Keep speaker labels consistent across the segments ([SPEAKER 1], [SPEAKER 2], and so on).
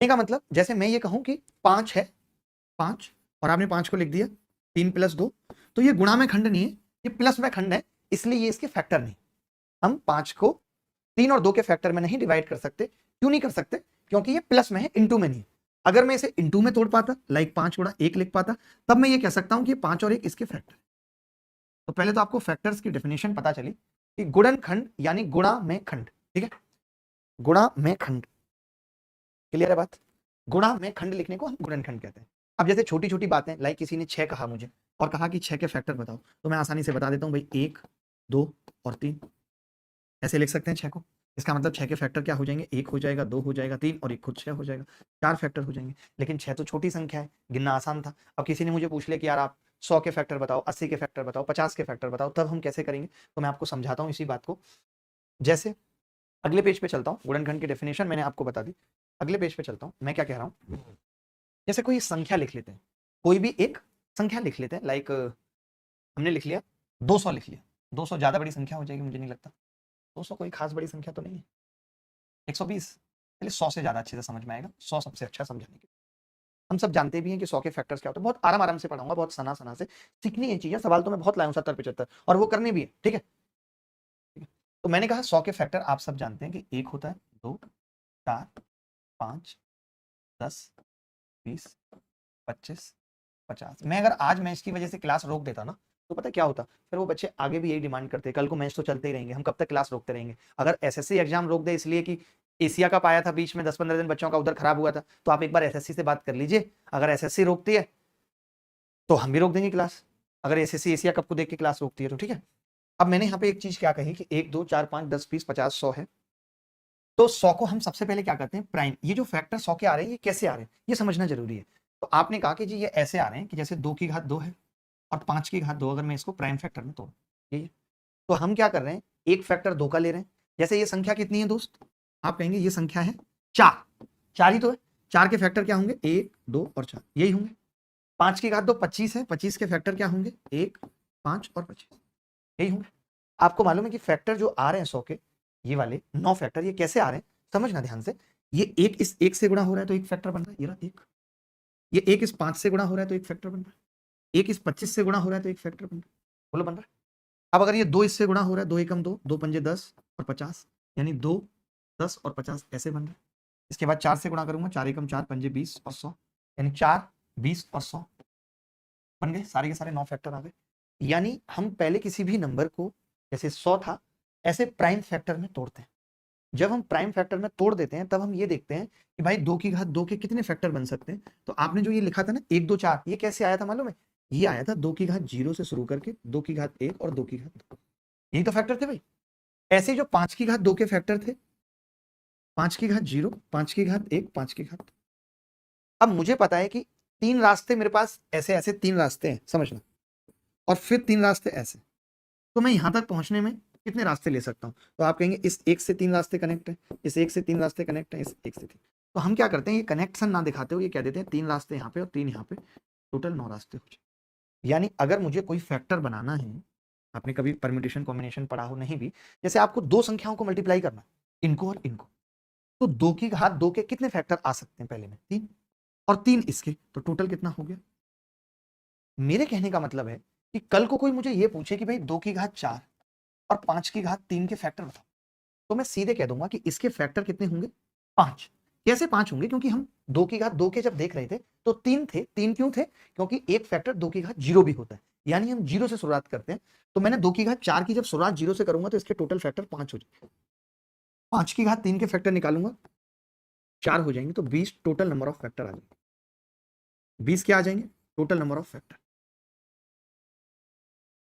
[SPEAKER 1] का मतलब जैसे मैं ये कहूं कि 5 है, 5, और आपने 5 को लिख दिया 3 + 2, तो ये गुणा में खंड नहीं है, ये प्लस में खंड है, इसलिए ये इसके फैक्टर नहीं। हम 5 को 3 और 2 के फैक्टर में नहीं डिवाइड कर सकते। क्यों नहीं कर सकते? क्योंकि ये प्लस में है, इंटू में नहीं। अगर मैं इसे इंटू में तोड़ पाता, लाइक 5 गुणा 1 लिख पाता, तब मैं ये कह सकता हूं कि 5 और 1 इसके फैक्टर। तो पहले तो आपको फैक्टर्स की डेफिनेशन पता चली कि गुणनखंड यानी गुणा में खंड, ठीक है, गुणा में खंड। क्लियर है बात? गुणा में खंड लिखने को हम गुणनखंड कहते हैं। अब जैसे छोटी छोटी बातें, लाइक किसी ने 6 कहा मुझे और कहा कि 6 के फैक्टर बताओ, तो मैं आसानी से बता देता हूं भाई 1, 2 और 3, ऐसे लिख सकते हैं 6 को। इसका मतलब 6 के फैक्टर क्या हो जाएंगे? 1 हो जाएगा, 2 हो जाएगा, 3 और 1 खुद 6 हो जाएगा, 4 फैक्टर हो जाएंगे। लेकिन 6 तो छोटी संख्या है, गिनना आसान था। अब किसी ने मुझे पूछ लिया कि यार आप 100 के फैक्टर बताओ, 80 के फैक्टर बताओ, 50 के फैक्टर बताओ, तब हम कैसे करेंगे? तो मैं आपको समझाता हूँ इसी बात को। जैसे अगले पेज पे चलता हूँ, गुणनखंड की डेफिनेशन मैंने आपको बता दी। अगले पेज पे चलता हूँ, मैं क्या कह रहा हूँ, जैसे कोई संख्या लिख लेते हैं, कोई भी एक संख्या लिख लेते हैं, लाइक हमने लिख लिया 200 लिख लिया। 200 ज्यादा बड़ी संख्या हो जाएगी, मुझे नहीं लगता। 200 कोई खास बड़ी संख्या तो नहीं है। 120, चलिए 100 से ज्यादा अच्छे से समझ में आएगा, 100 सबसे अच्छा समझाने के। हम सब जानते भी हैं कि 100 के फैक्टर्स क्या होते हैं, बहुत आराम आराम से पढ़ाऊंगा, बहुत सना सना से सीखनी है चीजें। सवाल तो मैं बहुत लाया हूं 70 75, और वो करने भी है, ठीक है। तो मैंने कहा 100 के फैक्टर आप सब जानते हैं कि 1 होता है, 2, 4, 5, 10, 20, 25, 50। मैं अगर आज मैथ्स की वजह से क्लास रोक देता ना, तो पता क्या होता? फिर वो बच्चे आगे भी यही डिमांड करते, कल को मैथ्स तो चलते ही रहेंगे, हम कब तक क्लास रोकते रहेंगे? अगर एसएससी एग्जाम रोक दे इसलिए कि एशिया कप आया था बीच में 10-15 दिन बच्चों का उधर खराब हुआ था, तो आप एक बार एसएससी से बात कर लीजिए। अगर एसएससी रोकती है तो हम भी रोक देंगे क्लास, अगर एसएससी एशिया कप को देख के क्लास रोकती है तो, ठीक है। अब मैंने यहाँ पे एक चीज क्या कही कि 1, 2, 4, 5, 10, 20, 50, 100 है। तो 100 को हम सबसे पहले क्या करते हैं? प्राइम। ये जो फैक्टर 100 के आ रहे हैं, ये कैसे आ रहे हैं ये समझना जरूरी है। तो आपने कहा कि जी ये ऐसे आ रहे हैं कि जैसे 2 की घात 2 है और 5 की घात 2, अगर मैं इसको प्राइम फैक्टर में तोड़, ठीक है, तो हम क्या कर रहे हैं? एक फैक्टर 2 का ले रहे हैं। जैसे ये संख्या कितनी है दोस्त? आप कहेंगे ये संख्या है 4, 4 ही तो है। 4 के फैक्टर क्या होंगे? 1, 2 और 4, यही होंगे। 5 की घात 2 25 है, 25 के फैक्टर क्या होंगे? 1, 5 और 25, यही होंगे। आपको मालूम है कि फैक्टर जो आ रहे हैं 100 के, ये वाले 9 फैक्टर, ये कैसे आ रहे हैं? समझना ध्यान से। ये एक इस एक से गुणा हो रहा है तो एक फैक्टर बन रहा है, ये रहा एक। ये एक इस 5 से गुणा हो रहा है तो एक फैक्टर बन रहा है। एक इस 25 से गुणा हो रहा है तो एक फैक्टर बन रहा है। बोलो, बन रहा है? अब अगर ये 2 इससे गुणा हो रहा है, 2 एकम 2, 2 पंजे 10 और 50, यानी 2, 10 और 50 ऐसे बन रहा है। इसके बाद 4 से गुणा करूंगा, 4 एकम 4, पंजे 20 और 100, यानी 4, 20 और 100 बन गए। सारे के सारे 9 फैक्टर आ गए। यानी हम पहले किसी भी नंबर को, जैसे 100 था, ऐसे प्राइम फैक्टर में तोड़ते हैं। जब हम प्राइम फैक्टर में तोड़ देते हैं, तब हम ये देखते हैं कि भाई 2 की घात 2 के कितने फैक्टर बन सकते हैं। तो आपने जो ये लिखा था ना 1, 2, 4, ये कैसे आया था मालूम है? ये आया था 2 की घात 0 से शुरू करके 2 की घात 1 और 2 की घात 2, यही तो फैक्टर थे भाई। ऐसे ही जो 5 की घात 2 के फैक्टर थे, 5 की घात 0, 5 की घात 1, 5 की घात। अब मुझे पता है कि 3 रास्ते मेरे पास ऐसे ऐसे 3 रास्ते हैं, समझना, और फिर 3 रास्ते ऐसे। तो मैं यहां तक पहुंचने में कितने रास्ते ले सकता हूं? तो आप कहेंगे इस एक से 3 रास्ते कनेक्ट है, इस एक से 3 रास्ते कनेक्ट है, इस एक से 3। तो हम क्या करते हैं, ये कनेक्शन ना दिखाते हुए ये कह देते हैं 3 रास्ते यहाँ पे और 3 यहाँ पे, टोटल 9 रास्ते हो जाए। यानी अगर मुझे कोई फैक्टर बनाना है, आपने कभी परम्यूटेशन कॉम्बिनेशन पढ़ा हो नहीं भी, जैसे आपको दो संख्याओं को मल्टीप्लाई करना, इनको और इनको, तो 2 की घात 2 के कितने फैक्टर आ सकते हैं? पहले में 3 और 3 इसके, तो टोटल कितना हो गया? मेरे कहने का मतलब है कि कल को कोई मुझे ये पूछे कि भाई 2 की घात 4 और 5 की घात 3 के फैक्टर बताओ, तो मैं सीधे कह दूंगा कि इसके फैक्टर कितने होंगे? 5। कैसे 5 होंगे? क्योंकि हम 2 की घात 2 के जब देख रहे थे तो 3 थे। 3 क्यों थे? क्योंकि एक फैक्टर 2 की घात 0 भी होता है, यानी हम 0 से शुरुआत करते हैं। तो मैंने 2 की घात 4 की जब शुरुआत 0 से करूंगा तो इसके टोटल फैक्टर 5 हो जाएंगे। 5 की घात 3 के फैक्टर निकालूंगा, 4 हो जाएंगे, तो 20 टोटल नंबर ऑफ फैक्टर आ जाएंगे। 20 क्या आ जाएंगे? Total number of factor.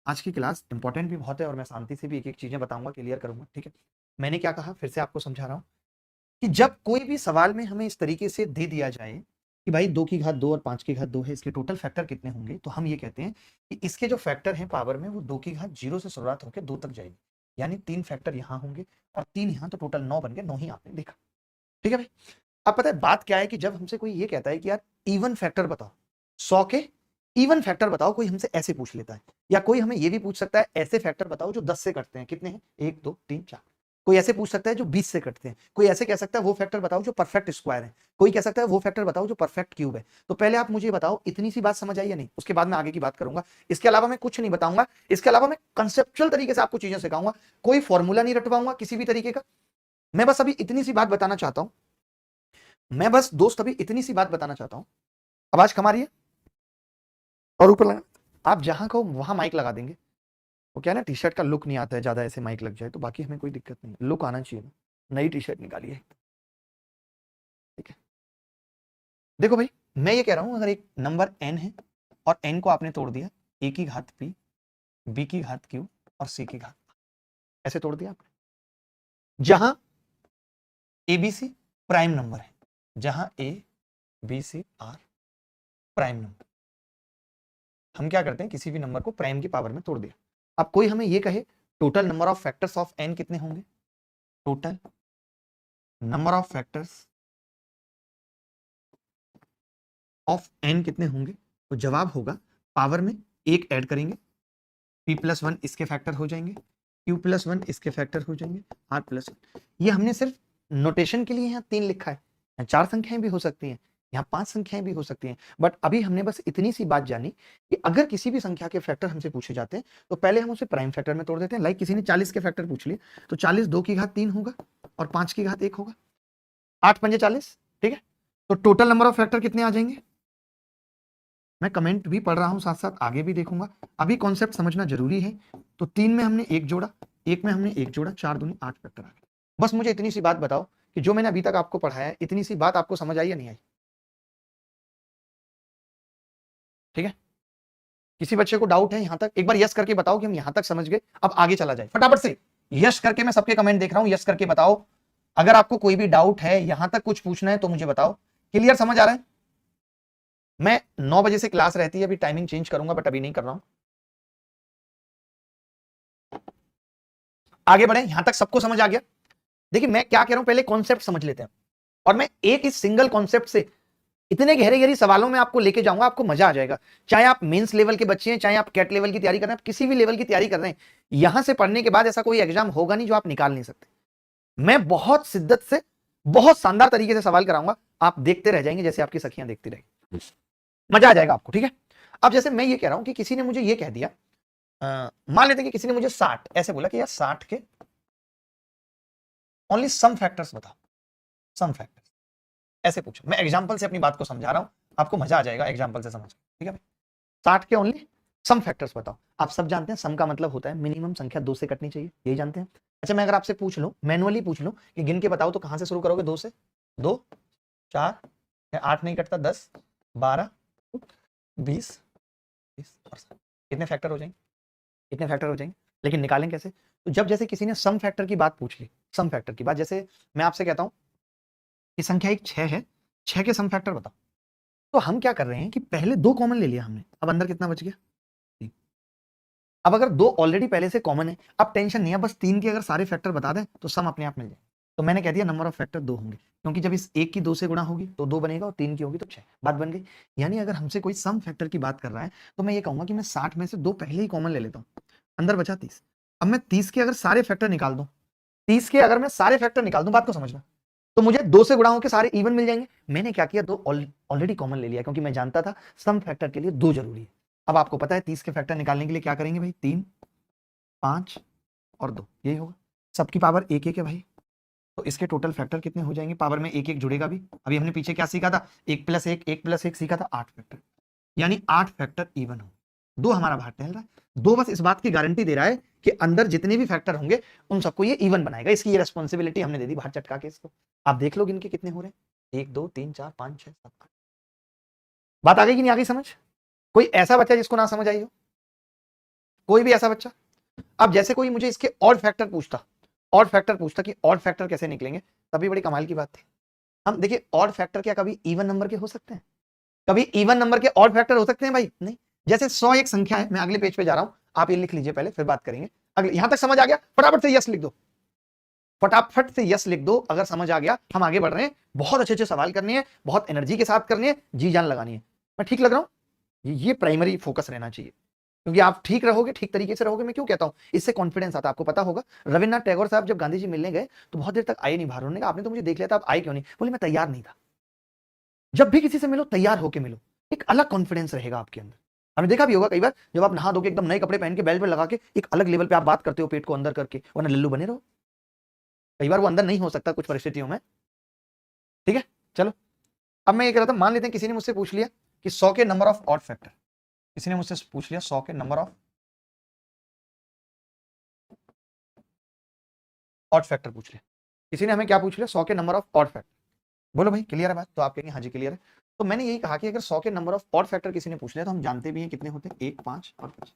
[SPEAKER 1] आज की क्लास इंपॉर्टेंट भी बहुत है और मैं शांति से भी एक एक चीजें बताऊंगा, क्लियर करूंगा, ठीक है। मैंने क्या कहा, फिर से आपको समझा रहा हूं कि जब कोई भी सवाल में हमें इस तरीके से दे दिया जाए कि भाई 2 की घात 2 और 5 की घात 2 है, इसके टोटल फैक्टर कितने होंगे, तो हम ये कहते हैं कि इसके जो फैक्टर हैं पावर में, वो 2 की घात 0 से शुरुआत होकर 2 तक जाएगी, यानी 3 फैक्टर यहाँ होंगे और 3 यहाँ, तो टोटल 9 बन गए। 9 ही आपने देखा, ठीक है भाई। अब पता है बात क्या है कि जब हमसे कोई ये कहता है कि यार इवन फैक्टर बताओ, 100 के इवन फैक्टर बताओ, कोई हमसे ऐसे पूछ लेता है, या कोई हमें ये भी पूछ सकता है ऐसे फैक्टर बताओ जो 10 से कटते हैं, कितने हैं? 1, 2, 3, 4। कोई ऐसे पूछ सकता है जो 20 से कटते हैं, कोई ऐसे कह सकता है वो फैक्टर बताओ जो परफेक्ट स्क्वायर है, कोई कह सकता है वो फैक्टर बताओ जो परफेक्ट क्यूब है। तो पहले आप मुझे बताओ इतनी सी बात समझ आई या नहीं, उसके बाद मैं आगे की बात करूंगा। इसके अलावा मैं कुछ नहीं बताऊंगा, इसके अलावा मैं कंसेप्चुअल तरीके से आपको चीजें सिखाऊंगा, कोई फॉर्मूला नहीं रटवाऊंगा किसी भी तरीके का। मैं बस अभी इतनी सी बात बताना चाहता हूं, मैं बस दोस्त अभी इतनी सी बात बताना चाहता हूं। आवाज कम आ रही है और ऊपर लगा, आप जहां कहो वहां माइक लगा देंगे। वो क्या है ना, टी शर्ट का लुक नहीं आता है ज्यादा ऐसे माइक लग जाए तो, बाकी हमें कोई दिक्कत नहीं, लुक आना चाहिए ना। नई टी शर्ट निकाली है, ठीक है। देखो भाई, मैं ये कह रहा हूं अगर एक नंबर n है और n को आपने तोड़ दिया a की घात p, b की घात q और c की घात, ऐसे तोड़ दिया आपने, जहां abc प्राइम नंबर है, जहां a b c r prime number, हम क्या करते हैं किसी भी नंबर को प्राइम की पावर में तोड़ दिया। अब कोई हमें ये कहे total number of factors of n कितने होंगे, total number of factors of n कितने होंगे, तो जवाब होगा पावर में एक ऐड करेंगे, p+1 इसके फैक्टर हो जाएंगे, q+1 इसके फैक्टर हो जाएंगे, r+1। ये हमने सिर्फ नोटेशन के लिए यहाँ 3 लिखा है, यहाँ 4 संख्याएं भी हो सकती हैं, यहाँ 5 संख्याएं भी हो सकती हैं, बट अभी हमने बस इतनी सी बात जानी कि अगर किसी भी संख्या के फैक्टर हमसे पूछे जाते हैं तो पहले हम उसे प्राइम फैक्टर में तोड़ देते हैं। लाइक किसी ने 40 के फैक्टर पूछ लिए तो 40 2 की घात 3 होगा और 5 की घात 1 होगा, 8 पंजे 40, ठीक है। तो टोटल नंबर ऑफ फैक्टर कितने आ जाएंगे, मैं कमेंट भी पढ़ रहा हूं साथ साथ आगे भी देखूंगा, अभी कॉन्सेप्ट समझना जरूरी है। तो 3 में हमने 1 जोड़ा, 1 में हमने 1 जोड़ा, 4 दूनी 8 फैक्टर आ गए। बस मुझे इतनी सी बात बताओ कि जो मैंने अभी तक आपको पढ़ाया है इतनी सी बात आपको समझ आई या नहीं आई, ठीक है। किसी बच्चे को डाउट है यहां तक, एक बार यस करके बताओ कि हम यहां तक समझ गए, अब आगे चला जाए फटाफट से। यस करके, मैं सबके कमेंट देख रहा हूं, यस करके बताओ अगर आपको कोई भी डाउट है, यहां तक कुछ पूछना है तो मुझे बताओ। क्लियर समझ आ रहा है। मैं 9 बजे से क्लास रहती है, अभी टाइमिंग चेंज करूंगा बट अभी नहीं कर रहा हूं। आगे बढ़े, यहां तक सबको समझ आ गया। देखिए मैं क्या कह रहा हूं, पहले कॉन्सेप्ट समझ लेते हैं और मैं एक इस सिंगल कॉन्सेप्ट से इतने गहरे गहरे सवालों में आपको लेके जाऊंगा, आपको मजा आ जाएगा। चाहे आप मेंस लेवल के बच्चे हैं, चाहे आप कैट लेवल की तैयारी कर रहे हैं, आप किसी भी लेवल की तैयारी कर रहे हैं, यहां से पढ़ने के बाद ऐसा कोई एग्जाम होगा नहीं जो आप निकाल नहीं सकते। मैं बहुत शिद्दत से, बहुत शानदार तरीके से सवाल कराऊंगा, आप देखते रह जाएंगे जैसे आपकी सखियां देखती रहेंगी, मजा आ जाएगा आपको, ठीक है। अब जैसे मैं ये कह रहा हूं कि किसी ने मुझे ये कह दिया, मान लेते हैं कि किसी ने मुझे 60 ऐसे बोला कि यार 60 के ओनली सम फैक्टर्स बताओ, सम फैक्टर्स ऐसे पूछो। मैं एग्जांपल से अपनी बात को समझा रहा हूं, आपको मजा आ जाएगा एग्जांपल से समझ, ठीक है भाई। 60 के ओनली सम फैक्टर्स बताओ। आप सब जानते हैं सम का मतलब होता है मिनिमम संख्या 2 से कटनी चाहिए, यही जानते हैं। अच्छा मैं अगर आपसे पूछ लूं, मैनुअली पूछ लूं कि गिन के बताओ, तो कहां से शुरू करोगे, 2 से? 2 4 8 नहीं कटता, 10 12 20 30 और 60, कितने फैक्टर हो जाएंगे, कितने फैक्टर हो जाएंगे, लेकिन निकालें कैसे? तो जब जैसे किसी ने सम फैक्टर की बात पूछ ली, सम फैक्टर की बात, जैसे मैं आपसे कहता हूं कि संख्या एक 6 है, 6 के सम फैक्टर बताओ, तो हम क्या कर रहे हैं कि पहले 2 कॉमन ले लिया हमने, अब अंदर कितना बच गया, 3। अब अगर 2 ऑलरेडी पहले से कॉमन है, अब टेंशन नहीं है, बस 3 के अगर सारे फैक्टर बता दें तो सम अपने आप मिल जाए। तो मैंने कह दिया नंबर ऑफ फैक्टर 2 होंगे, क्योंकि जब इस 1 की 2 से गुणा होगी तो 2 बनेगा और 3 की होगी तो 6, बात बन गई। यानी अगर हमसे कोई सम फैक्टर की बात कर रहा है तो मैं ये कहूंगा कि मैं 60 में से 2 पहले ही कॉमन ले लेता हूं, अंदर बचा 30। अब मैं 30 के अगर सारे फैक्टर निकाल दूं, 30 के अगर मैं सारे फैक्टर निकाल दूं, बात को समझना, तो मुझे 2 से गुणा होकर सारे इवन मिल जाएंगे। मैंने क्या किया, 2 ऑलरेडी कॉमन ले लिया, क्योंकि मैं जानता था सम फैक्टर के लिए 2 जरूरी है। अब आपको पता है 30 के फैक्टर निकालने के लिए क्या करेंगे भाई, 3 5 और 2, यही होगा। सबकी पावर 1 1 है भाई, तो इसके टोटल फैक्टर कितने हो जाएंगे, पावर में 1 1 जुड़ेगा भी। अभी हमने पीछे क्या सीखा था, 1 + 1 1 + 1 सीखा था, 8 फैक्टर, यानी 8 फैक्टर इवन हो। 2 हमारा बाहर टहल रहा है, 2 बस इस बात की गारंटी दे रहा है कि अंदर जितने भी फैक्टर होंगे उन सबको ये इवन बनाएगा, इसकी ये रेस्पॉन्सिबिलिटी हमने दे दी बाहर चटका के इसको। आप देख लो इनके कितने हो रहे हैं, 1 2 3 4 5 6 7 8। बात आ गई कि नहीं आ गई समझ? कोई ऐसा बच्चा जिसको ना समझ आई हो, कोई भी ऐसा बच्चा? अब जैसे कोई मुझे इसके ऑड फैक्टर पूछता, ऑड फैक्टर पूछता कि ऑड फैक्टर कैसे निकलेंगे, तभी बड़ी कमाल की बात थी। हम देखिए ऑड फैक्टर क्या कभी इवन नंबर के हो सकते हैं, कभी इवन नंबर के ऑड फैक्टर हो सकते हैं भाई? नहीं। जैसे 100 एक संख्या है, मैं अगले पेज पे जा रहा हूं, आप ये लिख लीजिए पहले, फिर बात करेंगे। अगले, यहां तक समझ आ गया? फटाफट से यस लिख दो, फटाफट से यस लिख दो अगर समझ आ गया। हम आगे बढ़ रहे हैं, बहुत अच्छे अच्छे सवाल करने हैं, बहुत एनर्जी के साथ करने हैं, जी जान लगानी है। मैं ठीक लग रहा हूं? ये प्राइमरी फोकस रहना चाहिए। क्योंकि आप ठीक रहोगे, ठीक तरीके से रहोगे। मैं क्यों कहता हूं, इससे कॉन्फिडेंस आता है। आपको पता होगा रविन्द्रनाथ टैगोर साहब जब गांधी जी मिलने गए तो बहुत देर तक आए नहीं बाहर। उन्होंने कहा आपने तो मुझे देख लिया था, आप आए क्यों नहीं? बोले मैं तैयार नहीं था। जब भी किसी से मिलो तैयार होके मिलो, एक अलग कॉन्फिडेंस रहेगा आपके अंदर। आपने देखा भी होगा कई बार जब आप नहा धो के एकदम नए कपड़े पहन के बेल्ट पे लगा के एक अलग लेवल पे आप बात करते हो, पेट को अंदर करके, वरना लल्लू बने रहो। कई बार वो अंदर नहीं हो सकता कुछ परिस्थितियों में। ठीक है, चलो अब मैं ये कह रहा था, मान लेते हैं किसी ने मुझसे पूछ लिया कि 100 के नंबर ऑफ ऑड फैक्टर, किसी ने मुझसे पूछ लिया 100 के नंबर ऑफ ऑड फैक्टर पूछ लिया। किसी ने हमें क्या पूछ लिया? 100 के नंबर ऑफ ऑड फैक्टर। बोलो भाई क्लियर है बात? तो आप कहेंगे हाँ जी क्लियर है। तो मैंने यही कहा कि अगर 100 के नंबर ऑफ ऑड फैक्टर किसी ने पूछ लिया तो हम जानते भी हैं कितने होते हैं, 1, 5 और 5।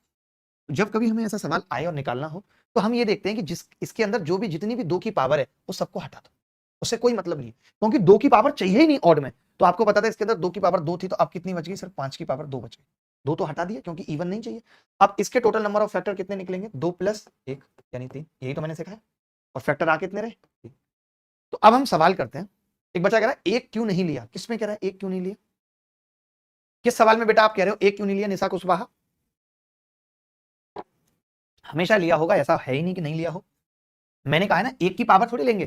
[SPEAKER 1] जब कभी हमें ऐसा सवाल आए और निकालना हो तो हम ये देखते हैं कि जिस इसके अंदर जो भी जितनी भी 2 की पावर है वो सबको हटा दो, उससे कोई मतलब नहीं है, क्योंकि 2 की पावर चाहिए ही नहीं ऑड में। तो आपको पता था इसके अंदर 2 की पावर 2 थी, तो अब कितनी बच गई? सिर्फ 5 की पावर 2 बच गई। 2 तो हटा दिया क्योंकि इवन नहीं चाहिए। अब इसके टोटल नंबर ऑफ फैक्टर कितने निकलेंगे? 2 + 1 यानी 3। यही तो मैंने सिखाया। और फैक्टर आ कितने रहे? 3। तो अब हम सवाल करते हैं। एक बच्चा कह रहा है 1 क्यों नहीं लिया? किसमें कह रहा है 1 क्यों नहीं लिया? किस सवाल में बेटा आप कह रहे हो 1 क्यों नहीं लिया? निशा कुशवाहा, हमेशा लिया होगा, ऐसा है ही नहीं कि नहीं लिया हो। मैंने कहा है ना 1 की पावर थोड़ी लेंगे,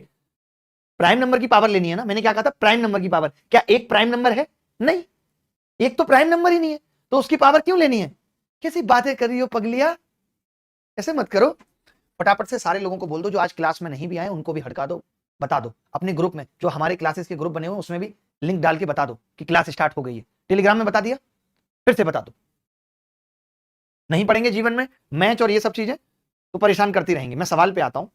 [SPEAKER 1] प्राइम नंबर की पावर लेनी है ना। मैंने क्या कहा था? प्राइम नंबर की पावर। क्या 1 प्राइम नंबर है? नहीं, 1 तो प्राइम नंबर ही नहीं है, तो उसकी पावर क्यों लेनी है? कैसी बातें कर रही हो पगलिया, ऐसे मत करो। फटाफट से सारे लोगों को बोल दो जो आज क्लास में नहीं भी आए, उनको भी हटका दो, बता दो अपने ग्रुप में, जो हमारे क्लासेस के ग्रुप बने हुए उसमें भी लिंक डाल के बता दो कि क्लास स्टार्ट हो गई है। टेलीग्राम में बता दिया, फिर से बता दो। नहीं पढ़ेंगे जीवन में मैच और ये सब चीजें तो परेशान करती रहेंगी। मैं सवाल पे आता हूं।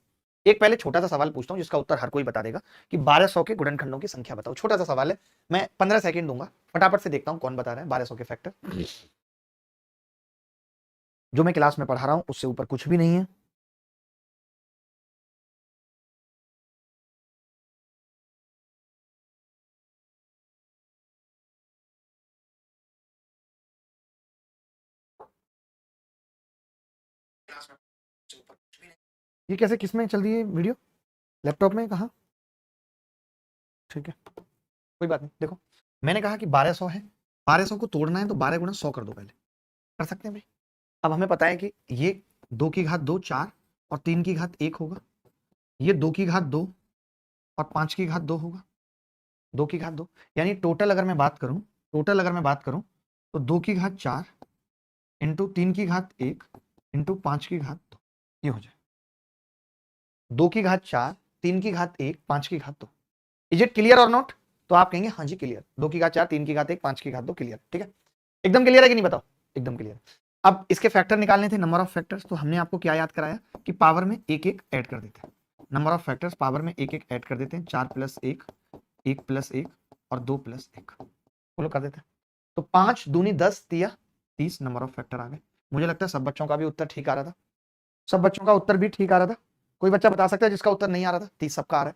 [SPEAKER 1] एक पहले छोटा सा सवाल पूछता हूं जिसका उत्तर हर कोई बता देगा कि 1200 के गुणनखंडों की संख्या बताओ। छोटा सा सवाल है, मैं 15 सेकंड दूंगा, फटाफट से देखता हूं कौन बता रहा है 1200 के फैक्टर। जो मैं क्लास में पढ़ा रहा हूं उससे ऊपर कुछ भी नहीं है। ये कैसे, किसमें चल रही है वीडियो? लैपटॉप में? कहाँ? ठीक है, कोई बात नहीं। देखो मैंने कहा कि 1200 है, 1200 को तोड़ना है तो 12 गुणा 100 कर दो। पहले कर सकते हैं भाई। अब हमें पता है कि ये 2 की घात 2 4 और 3 की घात 1 होगा, ये 2 की घात 2 और 5 की घात 2 होगा। 2 की घात 2 यानी टोटल अगर मैं बात करूं, तो 2 की घात 4 इंटू 3 की घात 1 इंटू 5 की घात 2, ये हो जाए 2 की घात 4 3 की घात 1 5 की घात 2। इज इट क्लियर और नॉट? तो आप कहेंगे हाँ जी क्लियर। 2 की घात 4 3 की घात 1 5 की घात 2 क्लियर। ठीक है, एकदम क्लियर है कि नहीं बताओ? एकदम क्लियर। अब इसके फैक्टर निकालने थे, नंबर ऑफ फैक्टर्स, तो हमने आपको क्या याद कराया कि पावर में एक एक ऐड कर देते हैं। नंबर ऑफ फैक्टर्स पावर में एक एक ऐड कर देते हैं। 4 + 1 1 + 1 और 2 + 1 बोलो कर देते हैं। तो 5 दूनी 10 तिया 30 नंबर ऑफ फैक्टर आ गए। मुझे लगता है सब बच्चों का भी उत्तर ठीक आ रहा था। सब बच्चों का उत्तर भी ठीक आ रहा था। कोई बच्चा बता सकता है जिसका उत्तर नहीं आ रहा था? 30 सबका आ रहा है।